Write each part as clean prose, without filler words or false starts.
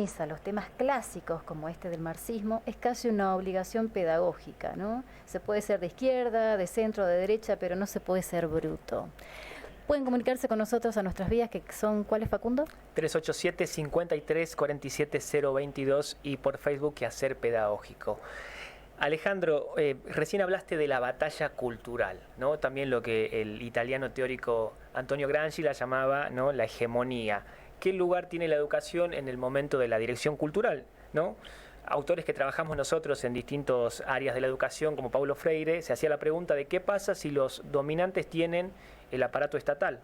humaniza los temas clásicos como este del marxismo, es casi una obligación pedagógica, ¿no? Se puede ser de izquierda, de centro, de derecha, pero no se puede ser bruto. Pueden comunicarse con nosotros a nuestras vías, que son, ¿cuáles, Facundo? 387-53-47-022 y por Facebook Quehacer Pedagógico. Alejandro, recién hablaste de la batalla cultural, ¿no? También lo que el italiano teórico Antonio Gramsci la llamaba, ¿no?, la hegemonía. ¿Qué lugar tiene la educación en el momento de la dirección cultural, ¿no? Autores que trabajamos nosotros en distintas áreas de la educación, como Paulo Freire, se hacía la pregunta de qué pasa si los dominantes tienen el aparato estatal.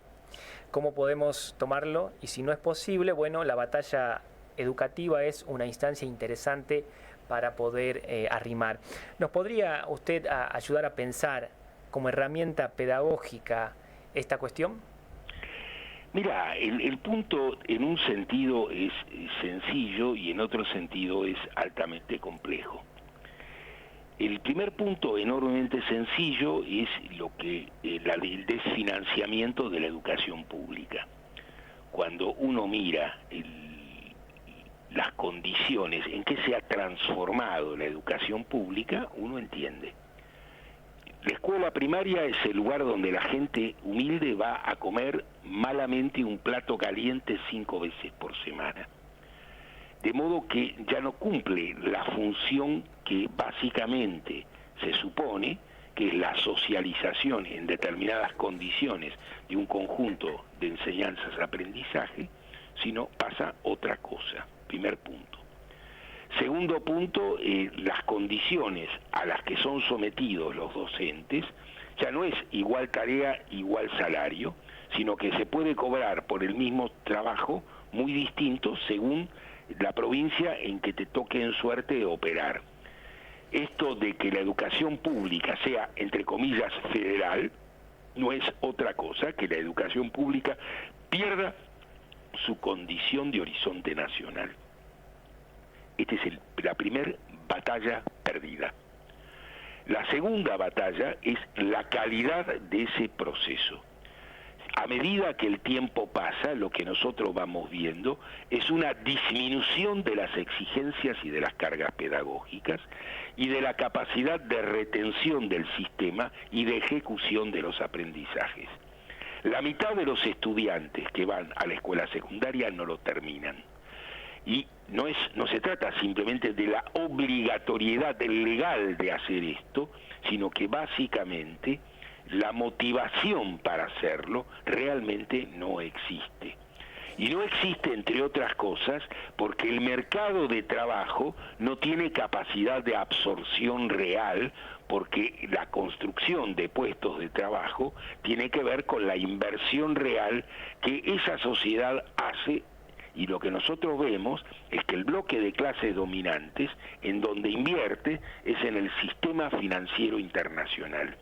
¿Cómo podemos tomarlo? Y si no es posible, bueno, la batalla educativa es una instancia interesante para poder arrimar. ¿Nos podría usted ayudar a pensar como herramienta pedagógica esta cuestión? Mira, el punto en un sentido es sencillo y en otro sentido es altamente complejo. El primer punto enormemente sencillo es el desfinanciamiento de la educación pública. Cuando uno mira las condiciones en que se ha transformado la educación pública, uno entiende. La escuela primaria es el lugar donde la gente humilde va a comer malamente un plato caliente 5 veces por semana. De modo que ya no cumple la función que básicamente se supone, que es la socialización en determinadas condiciones de un conjunto de enseñanzas-aprendizaje, sino pasa otra cosa. Primer punto. Segundo punto, las condiciones a las que son sometidos los docentes ya no es igual tarea, igual salario, sino que se puede cobrar por el mismo trabajo muy distinto según la provincia en que te toque en suerte operar. Esto de que la educación pública sea, entre comillas, federal, no es otra cosa que la educación pública pierda su condición de horizonte nacional. Esta es la primera batalla perdida. La segunda batalla es la calidad de ese proceso. A medida que el tiempo pasa, lo que nosotros vamos viendo es una disminución de las exigencias y de las cargas pedagógicas y de la capacidad de retención del sistema y de ejecución de los aprendizajes. La mitad de los estudiantes que van a la escuela secundaria no lo terminan. Y no se trata simplemente de la obligatoriedad legal de hacer esto, sino que básicamente la motivación para hacerlo realmente no existe. Y no existe, entre otras cosas, porque el mercado de trabajo no tiene capacidad de absorción real, porque la construcción de puestos de trabajo tiene que ver con la inversión real que esa sociedad hace. Y lo que nosotros vemos es que el bloque de clases dominantes, en donde invierte, es en el sistema financiero internacional.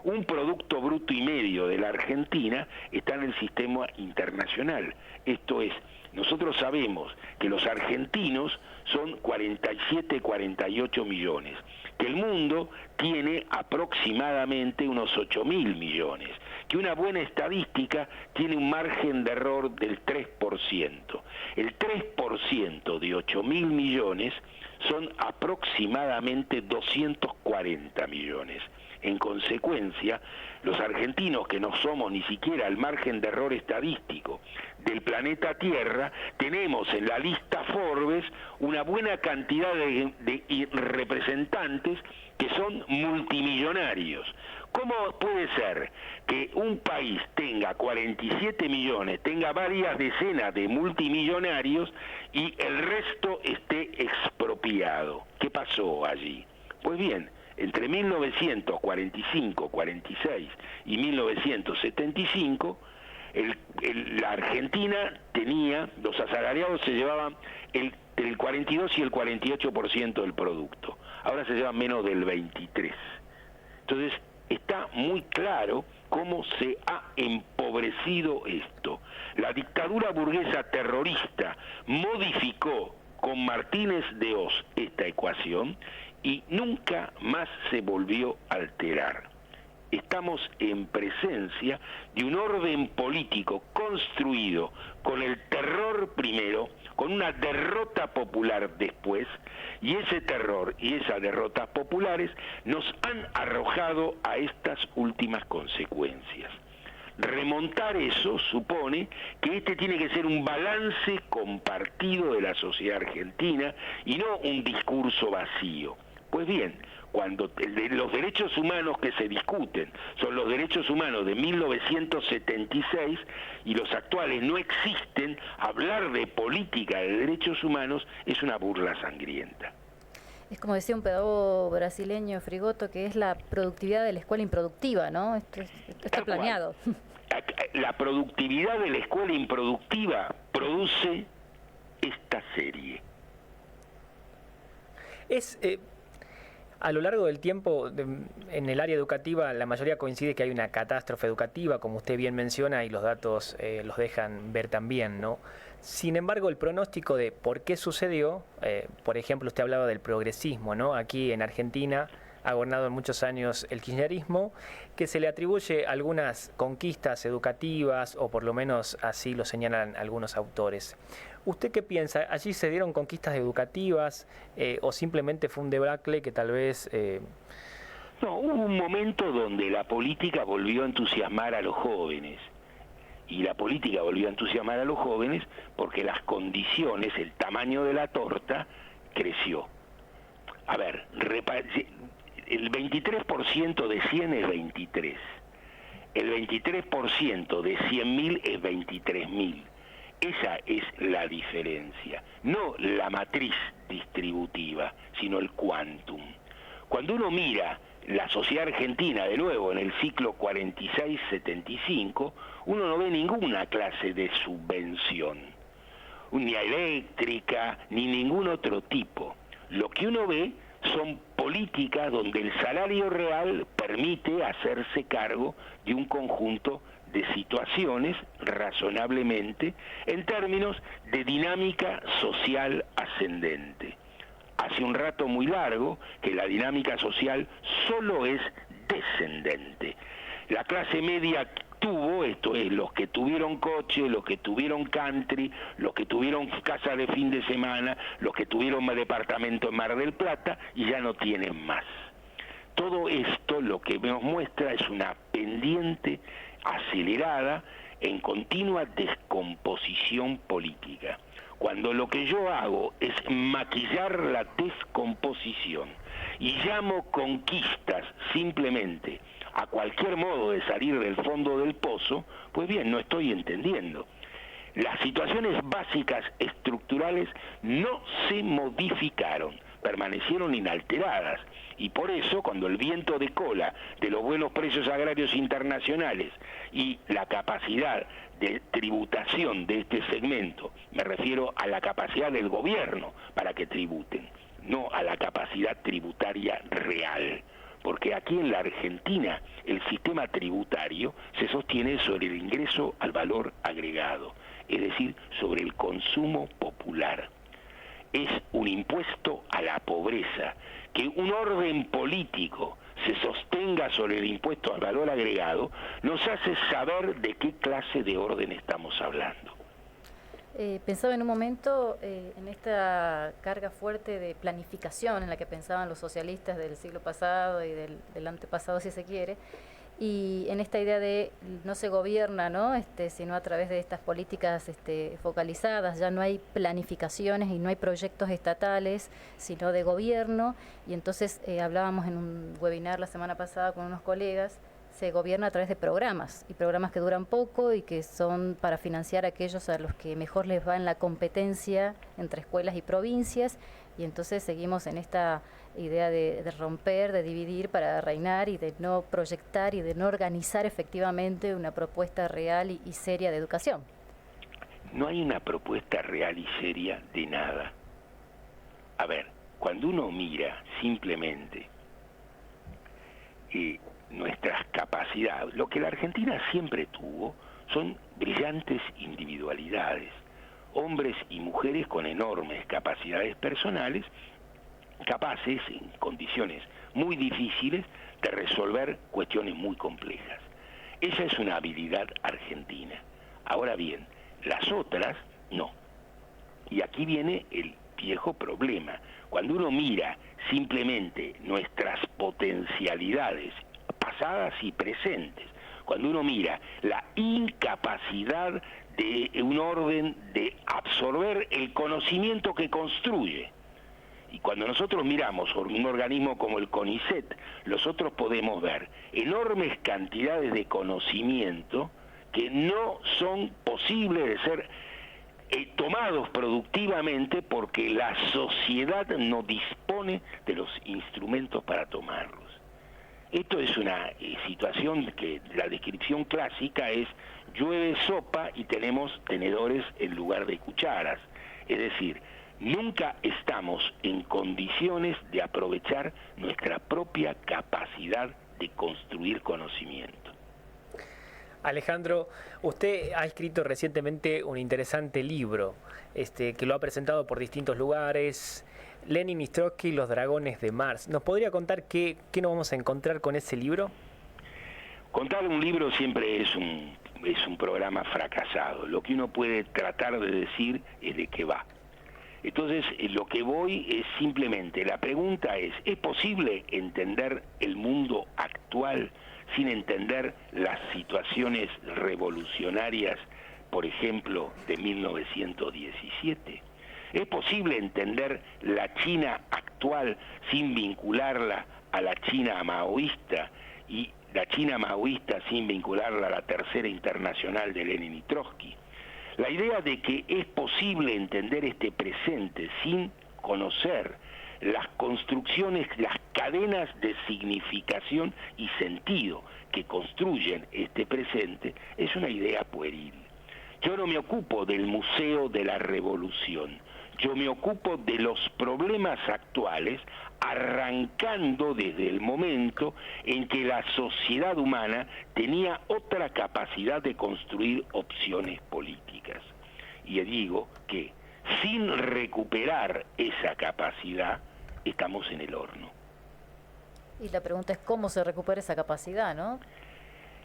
Un producto bruto y medio de la Argentina está en el sistema internacional. Esto es, nosotros sabemos que los argentinos son 47, 48 millones, que el mundo tiene aproximadamente unos 8.000 millones, que una buena estadística tiene un margen de error del 3%. El 3% de 8.000 millones son aproximadamente 240 millones. En consecuencia, los argentinos, que no somos ni siquiera el margen de error estadístico del planeta Tierra, tenemos en la lista Forbes una buena cantidad de representantes que son multimillonarios. ¿Cómo puede ser que un país tenga 47 millones, tenga varias decenas de multimillonarios y el resto esté expropiado? ¿Qué pasó allí? Pues bien, entre 1945, 46 y 1975, la Argentina tenía, los asalariados se llevaban entre el 42 y el 48% del producto. Ahora se llevan menos del 23%. Entonces, está muy claro cómo se ha empobrecido esto. La dictadura burguesa terrorista modificó con Martínez de Oz esta ecuación y nunca más se volvió a alterar. Estamos en presencia de un orden político construido con el terror primero, con una derrota popular después, y ese terror y esas derrotas populares nos han arrojado a estas últimas consecuencias. Remontar eso supone que este tiene que ser un balance compartido de la sociedad argentina y no un discurso vacío. Pues bien, cuando los derechos humanos que se discuten son los derechos humanos de 1976 y los actuales no existen, hablar de política de derechos humanos es una burla sangrienta. Es como decía un pedagogo brasileño, Frigoto, que es la productividad de la escuela improductiva, ¿no? Esto está planeado. La productividad de la escuela improductiva produce esta serie. A lo largo del tiempo, en el área educativa, la mayoría coincide que hay una catástrofe educativa, como usted bien menciona, y los datos los dejan ver también, ¿no? Sin embargo, el pronóstico de por qué sucedió, por ejemplo, usted hablaba del progresismo, ¿no? Aquí en Argentina ha gobernado en muchos años el kirchnerismo, que se le atribuye algunas conquistas educativas, o por lo menos así lo señalan algunos autores. ¿Usted qué piensa? ¿Allí se dieron conquistas educativas o simplemente fue un debacle que tal vez... No, hubo un momento donde la política volvió a entusiasmar a los jóvenes. Y la política volvió a entusiasmar a los jóvenes porque las condiciones, el tamaño de la torta, creció. A ver, el 23% de 100 es 23. El 23% de 100.000 es 23.000. Esa es la diferencia, no la matriz distributiva, sino el quantum. Cuando uno mira la sociedad argentina, de nuevo, en el ciclo 46-75, uno no ve ninguna clase de subvención, ni eléctrica, ni ningún otro tipo. Lo que uno ve son políticas donde el salario real permite hacerse cargo de un conjunto de situaciones razonablemente en términos de dinámica social ascendente. Hace un rato muy largo que la dinámica social solo es descendente. La clase media tuvo, esto es, los que tuvieron coche, los que tuvieron country, los que tuvieron casa de fin de semana, los que tuvieron departamento en Mar del Plata, y ya no tienen más. Todo esto lo que nos muestra es una pendiente acelerada en continua descomposición política. Cuando lo que yo hago es maquillar la descomposición y llamo conquistas simplemente a cualquier modo de salir del fondo del pozo, pues bien, no estoy entendiendo. Las situaciones básicas estructurales no se modificaron, permanecieron inalteradas. Y por eso, cuando el viento de cola de los buenos precios agrarios internacionales y la capacidad de tributación de este segmento, me refiero a la capacidad del gobierno para que tributen, no a la capacidad tributaria real, porque aquí en la Argentina el sistema tributario se sostiene sobre el ingreso al valor agregado, es decir, sobre el consumo popular. Es un impuesto a la pobreza. Que un orden político se sostenga sobre el impuesto al valor agregado nos hace saber de qué clase de orden estamos hablando. Pensaba en un momento en esta carga fuerte de planificación en la que pensaban los socialistas del siglo pasado y del antepasado, si se quiere, y en esta idea de no se gobierna, ¿no? Sino a través de estas políticas focalizadas. Ya no hay planificaciones y no hay proyectos estatales, sino de gobierno. Y entonces hablábamos en un webinar la semana pasada con unos colegas, se gobierna a través de programas, y programas que duran poco y que son para financiar a aquellos a los que mejor les va en la competencia entre escuelas y provincias, y entonces seguimos en esta idea de romper, de dividir para reinar, y de no proyectar y de no organizar efectivamente una propuesta real y seria de educación. No hay una propuesta real y seria de nada. A ver, cuando uno mira simplemente nuestras capacidades, lo que la Argentina siempre tuvo son brillantes individualidades, hombres y mujeres con enormes capacidades personales, capaces, en condiciones muy difíciles, de resolver cuestiones muy complejas. Esa es una habilidad argentina. Ahora bien, las otras, no. Y aquí viene el viejo problema. Cuando uno mira simplemente nuestras potencialidades pasadas y presentes, cuando uno mira la incapacidad de un orden de absorber el conocimiento que construye, y cuando nosotros miramos un organismo como el CONICET, nosotros podemos ver enormes cantidades de conocimiento que no son posibles de ser tomados productivamente porque la sociedad no dispone de los instrumentos para tomarlos. Esto es una situación que la descripción clásica es: llueve sopa y tenemos tenedores en lugar de cucharas. Es decir, nunca estamos en condiciones de aprovechar nuestra propia capacidad de construir conocimiento. Alejandro, usted ha escrito recientemente un interesante libro, que lo ha presentado por distintos lugares, Lenin y Trotsky, los dragones de Marx. ¿Nos podría contar qué nos vamos a encontrar con ese libro? Contar un libro siempre es un programa fracasado. Lo que uno puede tratar de decir es de qué va. Entonces, lo que voy es simplemente, la pregunta ¿es posible entender el mundo actual sin entender las situaciones revolucionarias, por ejemplo, de 1917? ¿Es posible entender la China actual sin vincularla a la China maoísta y la China maoísta sin vincularla a la Tercera Internacional de Lenin y Trotsky? La idea de que es posible entender este presente sin conocer las construcciones, las cadenas de significación y sentido que construyen este presente, es una idea pueril. Yo no me ocupo del Museo de la Revolución, yo me ocupo de los problemas actuales, arrancando desde el momento en que la sociedad humana tenía otra capacidad de construir opciones políticas. Y digo que sin recuperar esa capacidad, estamos en el horno. Y la pregunta es cómo se recupera esa capacidad, ¿no?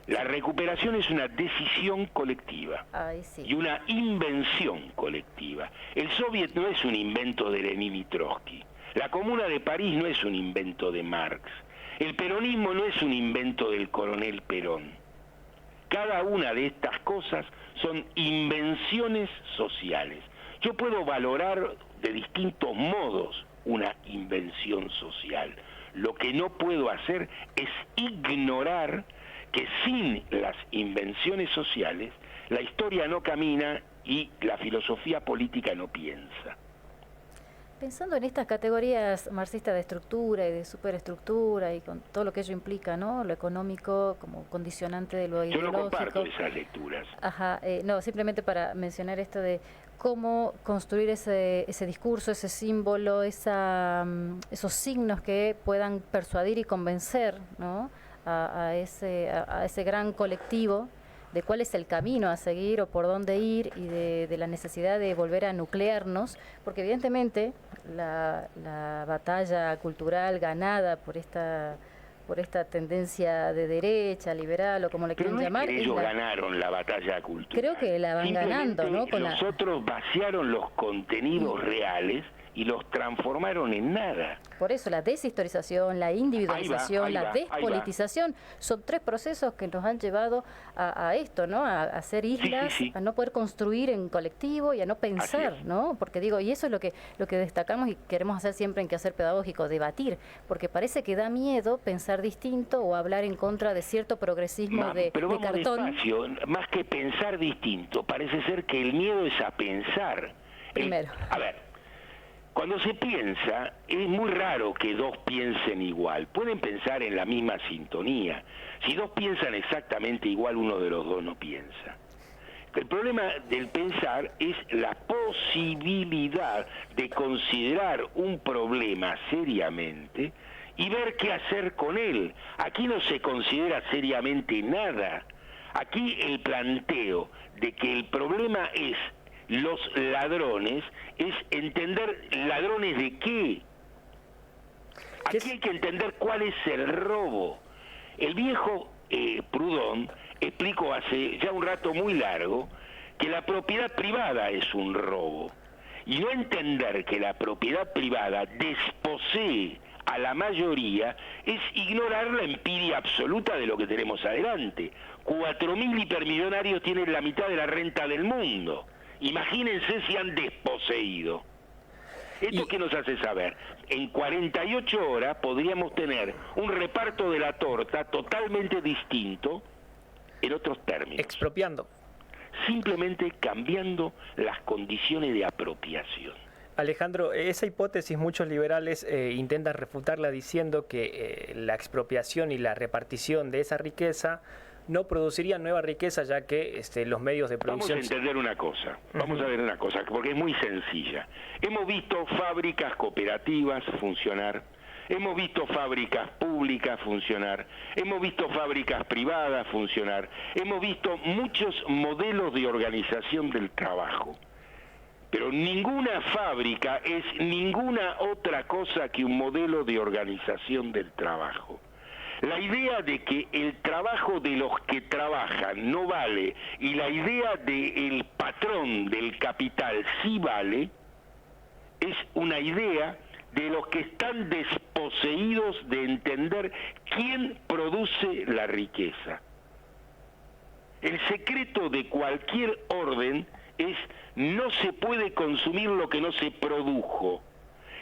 La recuperación es una decisión colectiva. Ay, sí. Y una invención colectiva. El Soviet no es un invento de Lenin y Trotsky. La Comuna de París no es un invento de Marx. El peronismo no es un invento del coronel Perón. Cada una de estas cosas son invenciones sociales. Yo puedo valorar de distintos modos una invención social. Lo que no puedo hacer es ignorar que sin las invenciones sociales la historia no camina y la filosofía política no piensa. Pensando en estas categorías marxistas de estructura y de superestructura y con todo lo que ello implica, ¿no? Lo económico como condicionante de lo ideológico. Yo no comparto esas lecturas. Ajá, no, simplemente para mencionar esto de cómo construir ese discurso, ese símbolo, esos signos que puedan persuadir y convencer, ¿no? a ese gran colectivo de cuál es el camino a seguir o por dónde ir y de la necesidad de volver a nuclearnos, porque evidentemente la batalla cultural ganada por esta tendencia de derecha, liberal o como le quieran llamar. Ellos ganaron la batalla cultural. Creo que la van ganando, ¿no? Los otros vaciaron los contenidos reales y los transformaron en nada. Por eso la deshistorización, la individualización, la despolitización, son tres procesos que nos han llevado a esto, ¿no? A hacer islas, sí. A no poder construir en colectivo y a no pensar, ¿no? Porque digo, y eso es lo que destacamos y queremos hacer siempre en Quehacer Pedagógico, debatir, porque parece que da miedo pensar distinto o hablar en contra de cierto progresismo de cartón. Despacio, más que pensar distinto, parece ser que el miedo es a pensar. Primero. A ver. Cuando se piensa, es muy raro que dos piensen igual. Pueden pensar en la misma sintonía. Si dos piensan exactamente igual, uno de los dos no piensa. El problema del pensar es la posibilidad de considerar un problema seriamente y ver qué hacer con él. Aquí no se considera seriamente nada. Aquí el planteo de que el problema es los ladrones, es entender ladrones de qué. Aquí hay que entender cuál es el robo. El viejo Proudhon explicó hace ya un rato muy largo que la propiedad privada es un robo. Y no entender que la propiedad privada desposee a la mayoría es ignorar la empiria absoluta de lo que tenemos adelante. 4.000 hipermillonarios tienen la mitad de la renta del mundo. Imagínense si han desposeído. ¿Esto qué nos hace saber? En 48 horas podríamos tener un reparto de la torta totalmente distinto en otros términos. Expropiando. Simplemente cambiando las condiciones de apropiación. Alejandro, esa hipótesis muchos liberales intentan refutarla diciendo que la expropiación y la repartición de esa riqueza no producirían nueva riqueza, ya que los medios de producción... Vamos a entender una cosa, vamos a ver una cosa, porque es muy sencilla. Hemos visto fábricas cooperativas funcionar, hemos visto fábricas públicas funcionar, hemos visto fábricas privadas funcionar, hemos visto muchos modelos de organización del trabajo. Pero ninguna fábrica es ninguna otra cosa que un modelo de organización del trabajo. La idea de que el trabajo de los que trabajan no vale y la idea del patrón del capital sí vale, es una idea de los que están desposeídos de entender quién produce la riqueza. El secreto de cualquier orden es: no se puede consumir lo que no se produjo.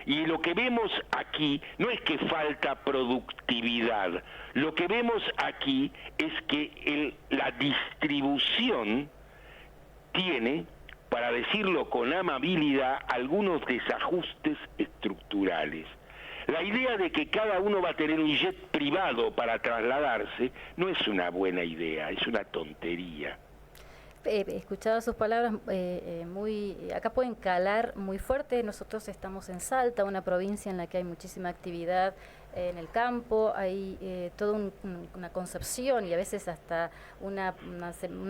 Y lo que vemos aquí no es que falta productividad, lo que vemos aquí es que la distribución tiene, para decirlo con amabilidad, algunos desajustes estructurales. La idea de que cada uno va a tener un jet privado para trasladarse no es una buena idea, es una tontería. He escuchado sus palabras, acá pueden calar muy fuerte. Nosotros estamos en Salta, una provincia en la que hay muchísima actividad en el campo, hay toda una concepción y a veces hasta una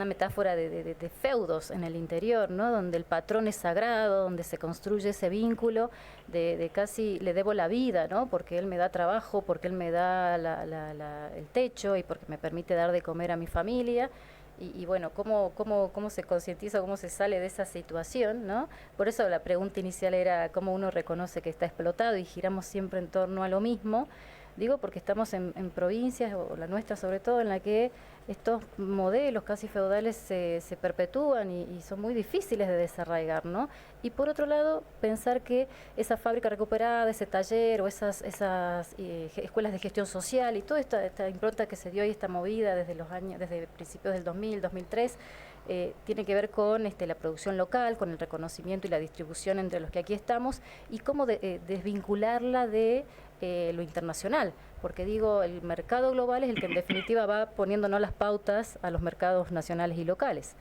metáfora de feudos en el interior, ¿no? Donde el patrón es sagrado, donde se construye ese vínculo de casi le debo la vida, ¿no? Porque él me da trabajo, porque él me da el techo y porque me permite dar de comer a mi familia. Y bueno, ¿cómo se concientiza, cómo se sale de esa situación, ¿no? Por eso la pregunta inicial era cómo uno reconoce que está explotado y giramos siempre en torno a lo mismo. Digo porque estamos en provincias, o la nuestra sobre todo, en la que estos modelos casi feudales se perpetúan y son muy difíciles de desarraigar, ¿no? Y por otro lado, pensar que esa fábrica recuperada, ese taller o esas escuelas de gestión social y toda esta impronta que se dio y esta movida desde principios del 2000, 2003, tiene que ver con la producción local, con el reconocimiento y la distribución entre los que aquí estamos y cómo desvincularla de lo internacional, porque digo, el mercado global es el que en definitiva va poniéndonos las pautas a los mercados nacionales y locales.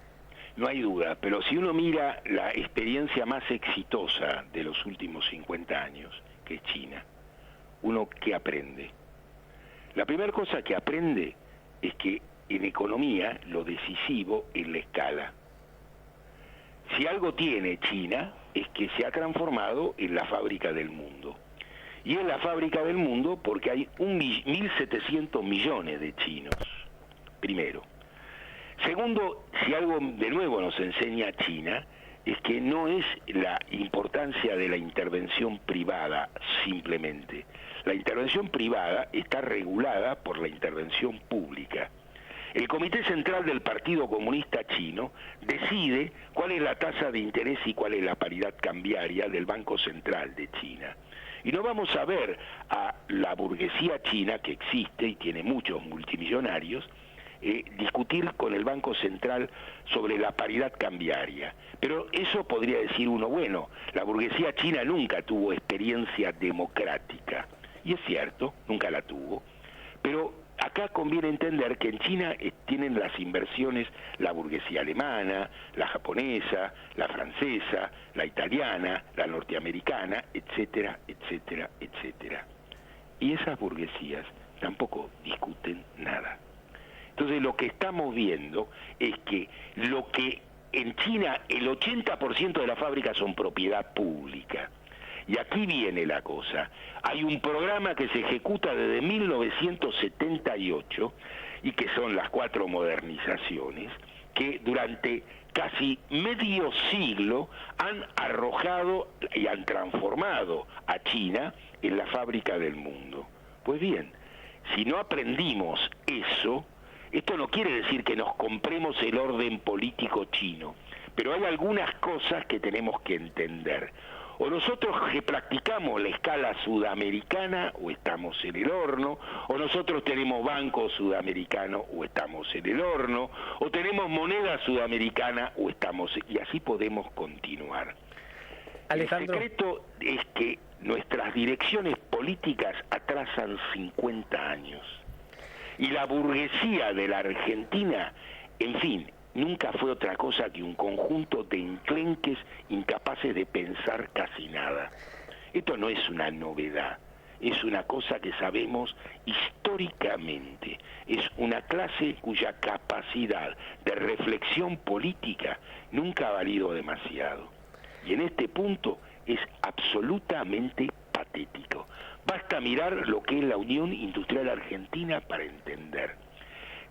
No hay duda, pero si uno mira la experiencia más exitosa de los últimos 50 años, que es China, uno ¿qué aprende? La primera cosa que aprende es que en economía lo decisivo es la escala. Si algo tiene China es que se ha transformado en la fábrica del mundo. Y es la fábrica del mundo porque hay 1.700 millones de chinos, primero. Segundo, si algo de nuevo nos enseña China, es que no es la importancia de la intervención privada simplemente. La intervención privada está regulada por la intervención pública. El Comité Central del Partido Comunista Chino decide cuál es la tasa de interés y cuál es la paridad cambiaria del Banco Central de China. Y no vamos a ver a la burguesía china, que existe y tiene muchos multimillonarios, discutir con el Banco Central sobre la paridad cambiaria. Pero eso podría decir uno, bueno, la burguesía china nunca tuvo experiencia democrática. Y es cierto, nunca la tuvo. Pero acá conviene entender que en China tienen las inversiones la burguesía alemana, la japonesa, la francesa, la italiana, la norteamericana, etcétera, etcétera, etcétera. Y esas burguesías tampoco discuten nada. Entonces lo que estamos viendo es que lo que en China el 80% de las fábricas son propiedad pública. Y aquí viene la cosa. Hay un programa que se ejecuta desde 1978 y que son las 4 modernizaciones, que durante casi medio siglo han arrojado y han transformado a China en la fábrica del mundo. Pues bien, si no aprendimos eso, esto no quiere decir que nos compremos el orden político chino, pero hay algunas cosas que tenemos que entender. O nosotros que practicamos la escala sudamericana o estamos en el horno, o nosotros tenemos banco sudamericano o estamos en el horno, o tenemos moneda sudamericana o estamos, y así podemos continuar. Alejandro. El secreto es que nuestras direcciones políticas atrasan 50 años. Y la burguesía de la Argentina, en fin, nunca fue otra cosa que un conjunto de enclenques incapaces de pensar casi nada. Esto no es una novedad, es una cosa que sabemos históricamente. Es una clase cuya capacidad de reflexión política nunca ha valido demasiado. Y en este punto es absolutamente patético. Basta mirar lo que es la Unión Industrial Argentina para entender.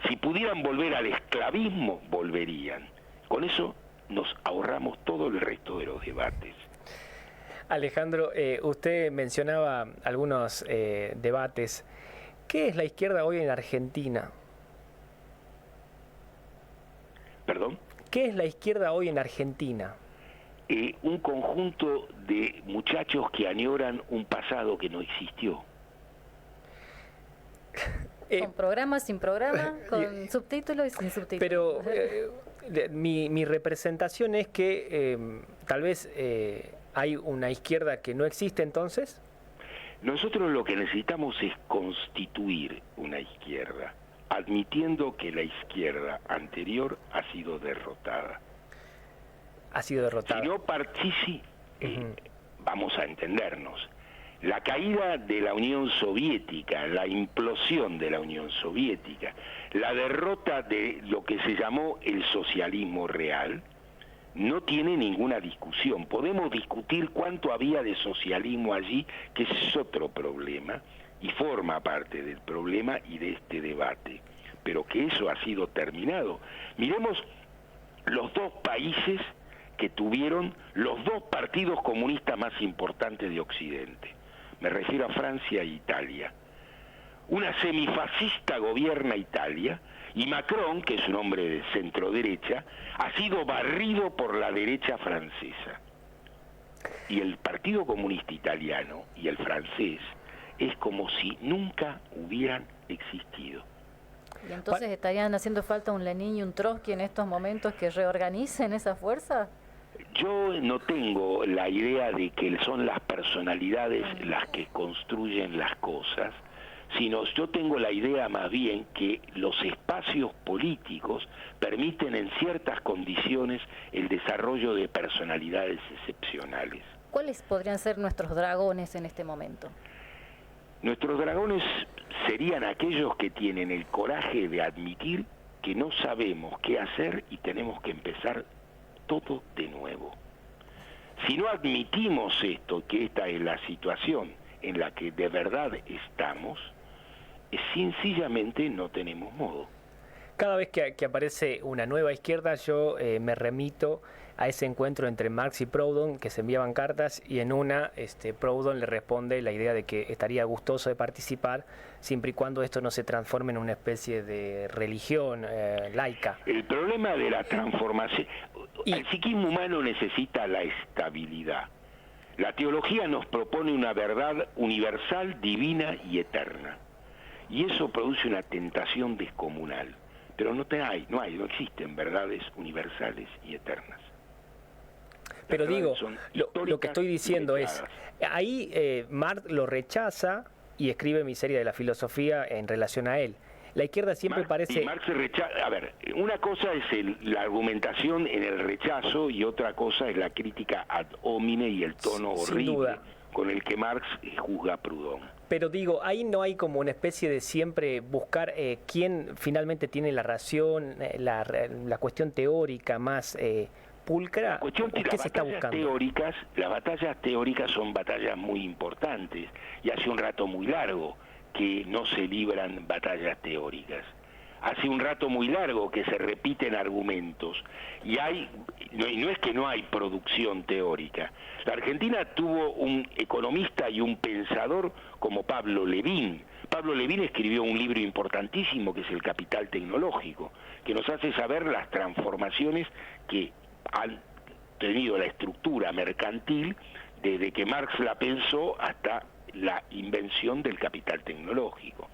Si pudieran volver al esclavismo, volverían. Con eso nos ahorramos todo el resto de los debates. Alejandro, usted mencionaba algunos debates. ¿Qué es la izquierda hoy en Argentina? ¿Perdón? ¿Qué es la izquierda hoy en Argentina? Un conjunto de muchachos que añoran un pasado que no existió. Con programa, sin programa, con subtítulos y sin subtítulos. Pero mi representación es que tal vez hay una izquierda que no existe entonces. Nosotros lo que necesitamos es constituir una izquierda, admitiendo que la izquierda anterior ha sido derrotada. Ha sido derrotada. Si no vamos a entendernos. La caída de la Unión Soviética, la implosión de la Unión Soviética, la derrota de lo que se llamó el socialismo real, no tiene ninguna discusión. Podemos discutir cuánto había de socialismo allí, que es otro problema, y forma parte del problema y de este debate, pero que eso ha sido terminado. Miremos los dos países que tuvieron los dos partidos comunistas más importantes de Occidente. Me refiero a Francia e Italia. Una semifascista gobierna Italia y Macron, que es un hombre de centro derecha, ha sido barrido por la derecha francesa. Y el Partido Comunista Italiano y el francés es como si nunca hubieran existido. ¿Y entonces estarían haciendo falta un Lenin y un Trotsky en estos momentos que reorganicen esa fuerza? Yo no tengo la idea de que son las personalidades las que construyen las cosas, sino yo tengo la idea más bien que los espacios políticos permiten en ciertas condiciones el desarrollo de personalidades excepcionales. ¿Cuáles podrían ser nuestros dragones en este momento? Nuestros dragones serían aquellos que tienen el coraje de admitir que no sabemos qué hacer y tenemos que empezar todo de nuevo. Si no admitimos esto, que esta es la situación en la que de verdad estamos, sencillamente no tenemos modo. Cada vez que aparece una nueva izquierda, yo me remito a ese encuentro entre Marx y Proudhon, que se enviaban cartas, y en una Proudhon le responde la idea de que estaría gustoso de participar, siempre y cuando esto no se transforme en una especie de religión laica. El problema de la transformación, el psiquismo humano necesita la estabilidad. La teología nos propone una verdad universal, divina y eterna. Y eso produce una tentación descomunal. Pero no existen verdades universales y eternas. Pero digo, lo que estoy diciendo es, ahí Marx lo rechaza y escribe Miseria de la filosofía en relación a él. La izquierda siempre parece... Marx rechaza, a ver, una cosa es la argumentación en el rechazo y otra cosa es la crítica ad hominem y el tono horrible con el que Marx juzga a Proudhon. Pero digo, ahí no hay como una especie de siempre buscar quién finalmente tiene la razón, la cuestión teórica más pulcra. ¿Qué se está buscando? Las batallas teóricas son batallas muy importantes y hace un rato muy largo que no se libran batallas teóricas. hace un rato muy largo que se repiten argumentos y no es que no hay producción teórica. La Argentina tuvo un economista y un pensador como Pablo Levin. Pablo Levin escribió un libro importantísimo que es El Capital Tecnológico, que nos hace saber las transformaciones que han tenido la estructura mercantil desde que Marx la pensó hasta la invención del capital tecnológico.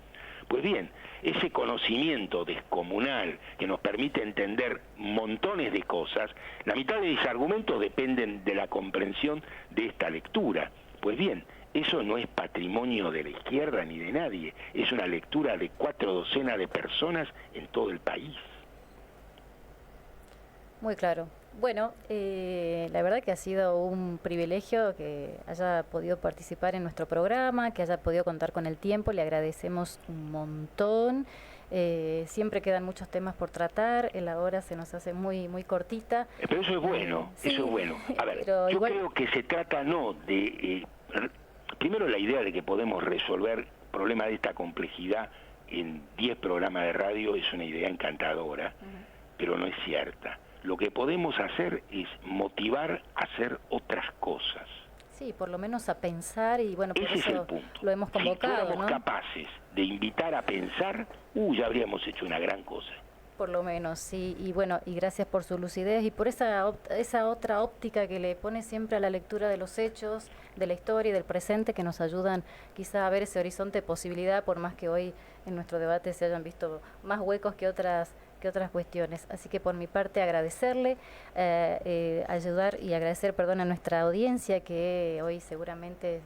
Pues bien, ese conocimiento descomunal que nos permite entender montones de cosas, la mitad de mis argumentos dependen de la comprensión de esta lectura. Pues bien, eso no es patrimonio de la izquierda ni de nadie, es una lectura de 4 docenas de personas en todo el país. Muy claro. Bueno, la verdad que ha sido un privilegio que haya podido participar en nuestro programa, que haya podido contar con el tiempo, le agradecemos un montón. Siempre quedan muchos temas por tratar, la hora se nos hace muy cortita. Pero eso es bueno, sí, eso es bueno. A ver, yo creo que se trata no de... primero la idea de que podemos resolver problemas de esta complejidad en 10 programas de radio es una idea encantadora, pero no es cierta. Lo que podemos hacer es motivar a hacer otras cosas. Sí, por lo menos a pensar y bueno, por ese eso es el punto. lo hemos convocado. Si fuéramos capaces de invitar a pensar, ya habríamos hecho una gran cosa. Por lo menos, sí, y bueno, y gracias por su lucidez y por esa otra óptica que le pone siempre a la lectura de los hechos, de la historia y del presente, que nos ayudan quizá a ver ese horizonte de posibilidad, por más que hoy en nuestro debate se hayan visto más huecos que otras cuestiones. Así que por mi parte agradecerle, ayudar y agradecer, a nuestra audiencia que hoy seguramente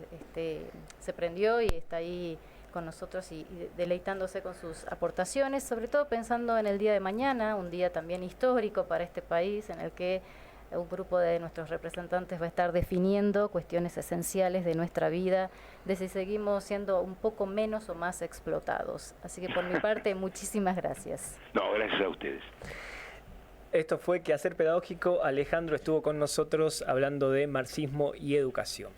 se prendió y está ahí con nosotros y deleitándose con sus aportaciones, sobre todo pensando en el día de mañana, un día también histórico para este país en el que un grupo de nuestros representantes va a estar definiendo cuestiones esenciales de nuestra vida, de si seguimos siendo un poco menos o más explotados. Así que por mi parte, muchísimas gracias. No, gracias a ustedes. Esto fue Quehacer Pedagógico. Alejandro estuvo con nosotros hablando de marxismo y educación.